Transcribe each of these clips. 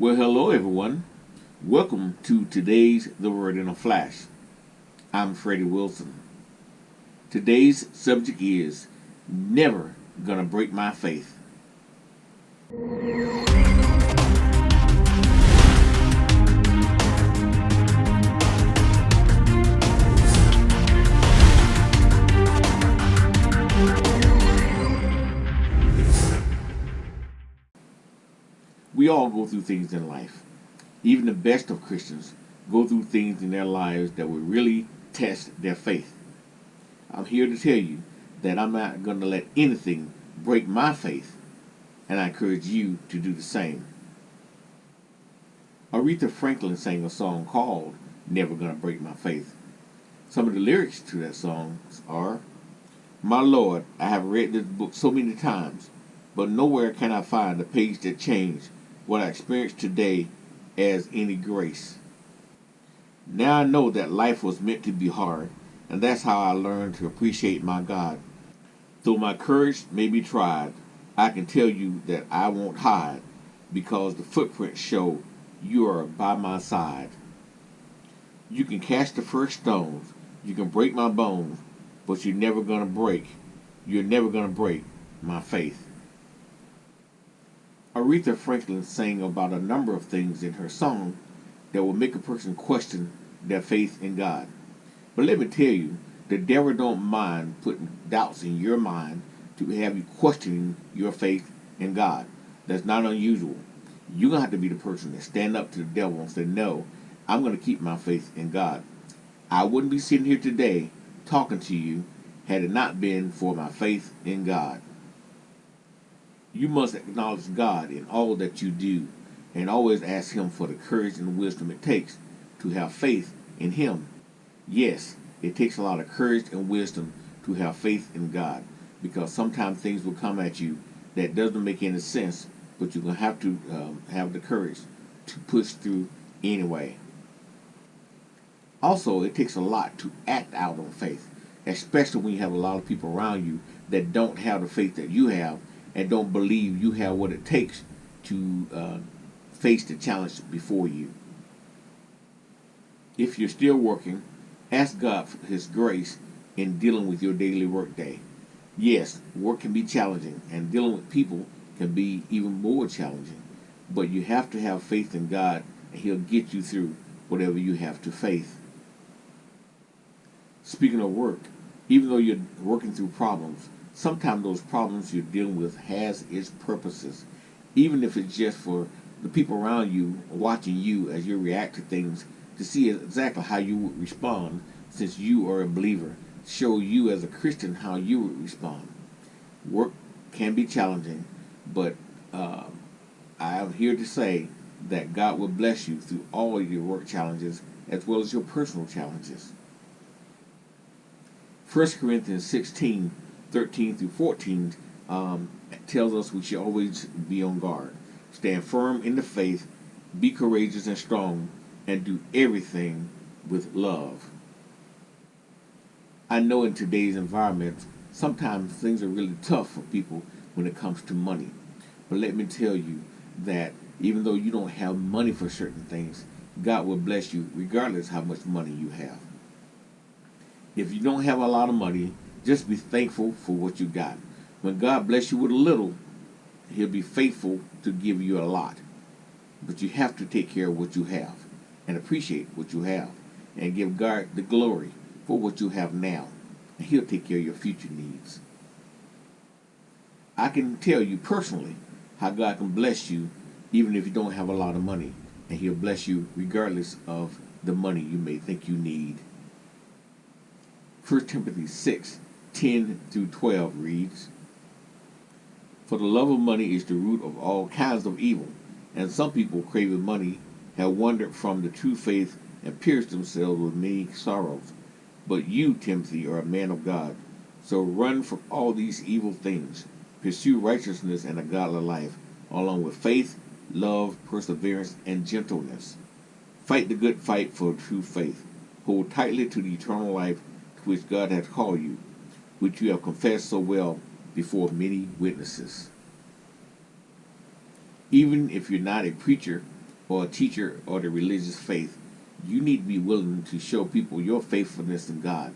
Well, hello everyone. Welcome to today's The Word in a Flash. I'm Freddie Wilson. Today's subject is Never Gonna Break My Faith. We all go through things in life. Even the best of Christians go through things in their lives that will really test their faith. I'm here to tell you that I'm not going to let anything break my faith, and I encourage you to do the same. Aretha Franklin sang a song called Never Gonna Break My Faith. Some of the lyrics to that song are, "My Lord, I have read this book so many times, but nowhere can I find a page that changed what I experienced today as any grace. Now I know that life was meant to be hard, and that's how I learned to appreciate my God. Though my courage may be tried, I can tell you that I won't hide, because the footprints show you are by my side. You can cast the first stones, you can break my bones, but you're never gonna break my faith." Aretha Franklin sang about a number of things in her song that will make a person question their faith in God. But let me tell you, the devil don't mind putting doubts in your mind to have you questioning your faith in God. That's not unusual. You're going to have to be the person that stand up to the devil and say, "No, I'm going to keep my faith in God. I wouldn't be sitting here today talking to you had it not been for my faith in God." You must acknowledge God in all that you do and always ask Him for the courage and wisdom it takes to have faith in Him. Yes, it takes a lot of courage and wisdom to have faith in God, because sometimes things will come at you that doesn't make any sense, but you're going to have the courage to push through anyway. Also, it takes a lot to act out on faith, especially when you have a lot of people around you that don't have the faith that you have and don't believe you have what it takes to face the challenge before you. If you're still working, ask God for His grace in dealing with your daily work day. Yes, work can be challenging, and dealing with people can be even more challenging, but you have to have faith in God, and He'll get you through whatever you have to face. Speaking of work, even though you're working through problems, sometimes those problems you're dealing with has its purposes, even if it's just for the people around you watching you as you react to things to see exactly how you would respond, since you are a believer. Show you as a Christian how you would respond. Work can be challenging, but I am here to say that God will bless you through all of your work challenges as well as your personal challenges. 1 Corinthians 16:13-14 tells us we should always be on guard. Stand firm in the faith, be courageous and strong, and do everything with love. I know in today's environment, sometimes things are really tough for people when it comes to money. But let me tell you that even though you don't have money for certain things, God will bless you regardless how much money you have. If you don't have a lot of money, just be thankful for what you got. When God bless you with a little, He'll be faithful to give you a lot. But you have to take care of what you have and appreciate what you have and give God the glory for what you have now. And He'll take care of your future needs. I can tell you personally how God can bless you even if you don't have a lot of money. And He'll bless you regardless of the money you may think you need. 1 Timothy 6:10-12 reads, "For the love of money is the root of all kinds of evil, and some people craving money have wandered from the true faith and pierced themselves with many sorrows. But you, Timothy, are a man of God, so run from all these evil things. Pursue righteousness and a godly life, along with faith, love, perseverance, and gentleness. Fight the good fight for true faith. Hold tightly to the eternal life to which God has called you, which you have confessed so well before many witnesses." Even if you're not a preacher or a teacher or the religious faith, you need to be willing to show people your faithfulness in God.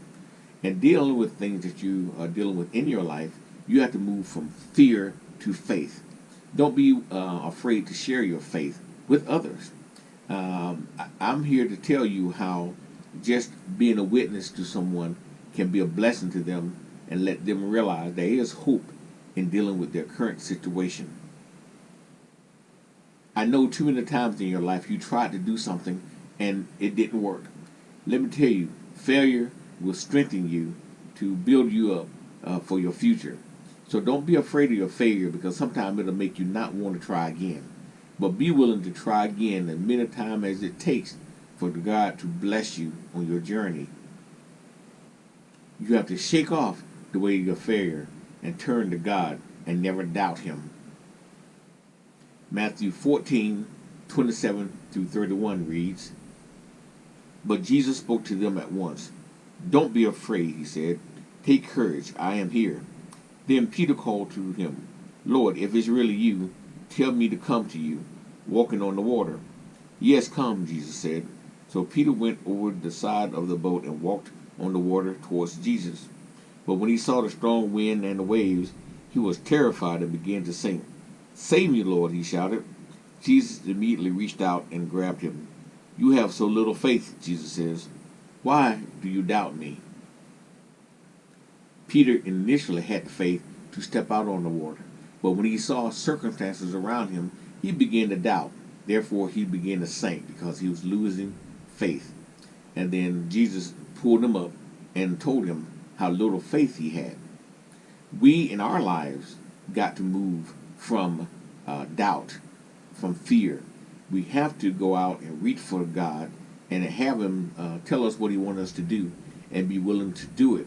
And dealing with things that you are dealing with in your life, you have to move from fear to faith. Don't be afraid to share your faith with others. I'm here to tell you how just being a witness to someone can be a blessing to them and let them realize there is hope in dealing with their current situation. I know too many times in your life you tried to do something and it didn't work. Let me tell you, failure will strengthen you to build you up for your future. So don't be afraid of your failure, because sometimes it'll make you not want to try again. But be willing to try again as many times as it takes for God to bless you on your journey. You have to shake off the way of your failure and turn to God and never doubt Him. Matthew 14:27 through 31 reads, "But Jesus spoke to them at once. 'Don't be afraid,' He said. 'Take courage, I am here.' Then Peter called to Him, 'Lord, if it's really you, tell me to come to you, walking on the water.' 'Yes, come,' Jesus said. So Peter went over the side of the boat and walked on the water towards Jesus. But when he saw the strong wind and the waves, he was terrified and began to sink. 'Save me, Lord,' he shouted. Jesus immediately reached out and grabbed him. 'You have so little faith,' Jesus says. 'Why do you doubt me?' Peter initially had the faith to step out on the water, but when he saw circumstances around him, he began to doubt. Therefore, he began to sink because he was losing faith. And then Jesus pulled him up and told him how little faith he had. We in our lives got to move from doubt, from fear. We have to go out and reach for God and have Him tell us what He wants us to do and be willing to do it.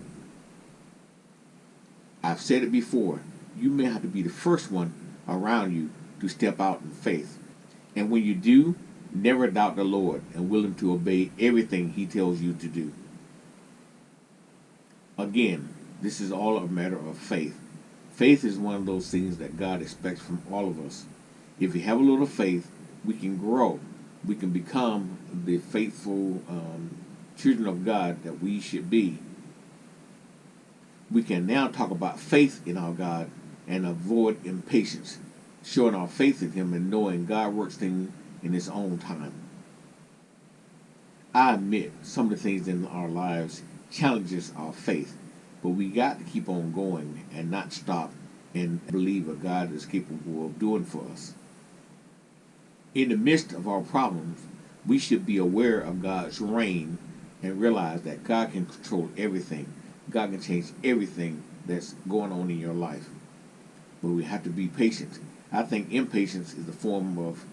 I've said it before, you may have to be the first one around you to step out in faith. And when you do, never doubt the Lord and willing to obey everything He tells you to do. Again, this is all a matter of faith. Faith is one of those things that God expects from all of us. If we have a little faith, we can grow. We can become the faithful children of God that we should be. We can now talk about faith in our God and avoid impatience, showing our faith in Him and knowing God works things in His own time. I admit some of the things in our lives challenges our faith, but we got to keep on going and not stop and believe what God is capable of doing for us. In the midst of our problems, we should be aware of God's reign and realize that God can control everything. God can change everything that's going on in your life. But we have to be patient. I think impatience is a form of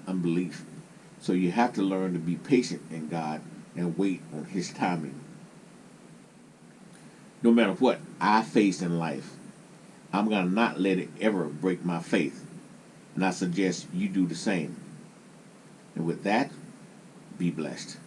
unbelief. So you have to learn to be patient in God and wait on His timing. No matter what I face in life, I'm going to not let it ever break my faith. And I suggest you do the same. And with that, be blessed.